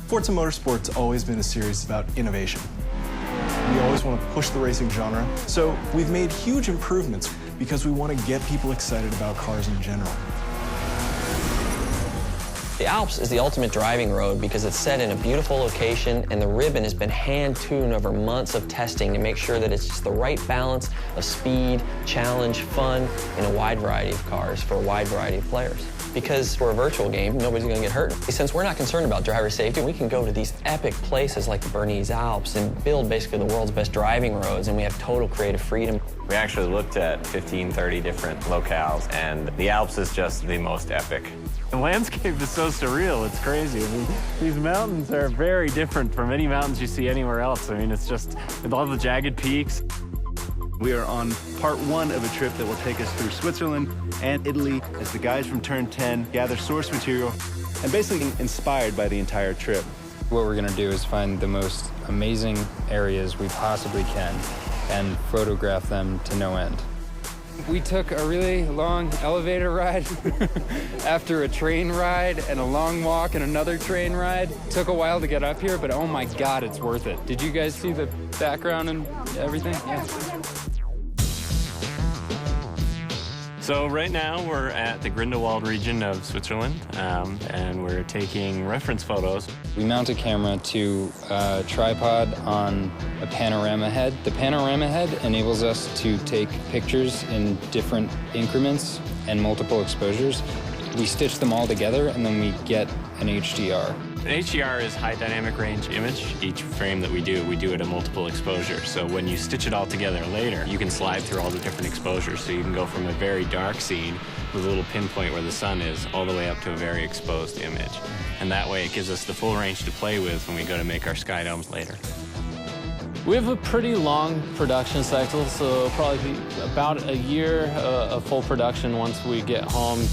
Forza Motorsport's always been a series about innovation. We always want to push the racing genre, so we've made huge improvements because we want to get people excited about cars in general. The Alps is the ultimate driving road because it's set in a beautiful location and the ribbon has been hand-tuned over months of testing to make sure that it's just the right balance of speed, challenge, fun, in a wide variety of cars for a wide variety of players. Because we're a virtual game, nobody's going to get hurt. Since we're not concerned about driver safety, we can go to these epic places like the Burmese Alps and build basically the world's best driving roads, and we have total creative freedom. We actually looked at 15, 30 different locales, and the Alps is just the most epic. The landscape is so surreal, it's crazy. I mean, these mountains are very different from any mountains you see anywhere else. I mean, it's just with all the jagged peaks. We are on part one of a trip that will take us through Switzerland and Italy as the guys from Turn 10 gather source material and basically inspired by the entire trip. What we're going to do is find the most amazing areas we possibly can and photograph them to no end. We took a really long elevator ride after a train ride and a long walk and another train ride. Took a while to get up here, but oh my God, it's worth it. Did you guys see the background and everything? Yeah. So right now we're at the Grindelwald region of Switzerland, and we're taking reference photos. We mount a camera to a tripod on a panorama head. The panorama head enables us to take pictures in different increments and multiple exposures. We stitch them all together and then we get an HDR. An HDR is high dynamic range image. Each frame that we do at a multiple exposure. So when you stitch it all together later, you can slide through all the different exposures. So you can go from a very dark scene with a little pinpoint where the sun is all the way up to a very exposed image. And that way it gives us the full range to play with when we go to make our sky domes later. We have a pretty long production cycle, so it'll probably be about a year of full production once we get home.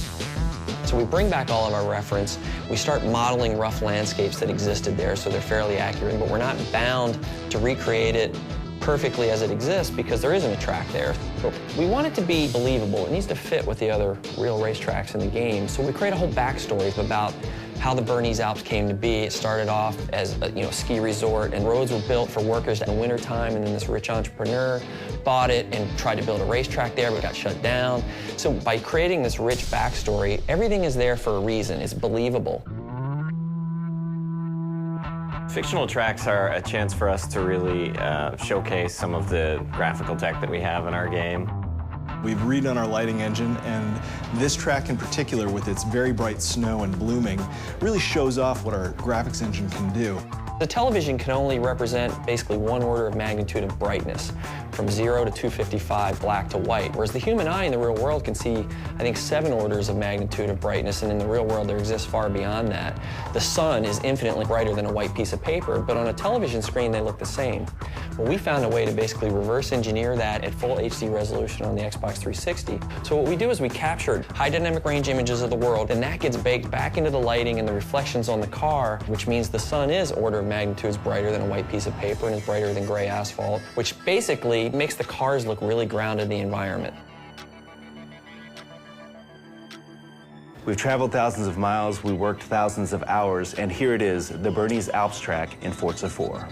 So we bring back all of our reference, we start modeling rough landscapes that existed there so they're fairly accurate, but we're not bound to recreate it perfectly as it exists because there isn't a track there. But we want it to be believable. It needs to fit with the other real racetracks in the game. So we create a whole backstory about how the Burmese Alps came to be. It started off as a ski resort, and roads were built for workers in the wintertime, and then this rich entrepreneur bought it and tried to build a racetrack there, but got shut down. So by creating this rich backstory, everything is there for a reason. It's believable. Fictional tracks are a chance for us to really showcase some of the graphical tech that we have in our game. We've redone our lighting engine, and this track in particular, with its very bright snow and blooming, really shows off what our graphics engine can do. The television can only represent basically one order of magnitude of brightness, from 0 to 255, black to white, whereas the human eye in the real world can see, I think, 7 orders of magnitude of brightness, and in the real world there exists far beyond that. The sun is infinitely brighter than a white piece of paper, but on a television screen they look the same. Well, we found a way to basically reverse engineer that at full HD resolution on the Xbox 360. So what we do is we captured high dynamic range images of the world, and that gets baked back into the lighting and the reflections on the car, which means the sun is order of magnitudes brighter than a white piece of paper and is brighter than gray asphalt, which basically makes the cars look really grounded in the environment. We've traveled thousands of miles, we worked thousands of hours, and here it is, the Burmese Alps track in Forza 4.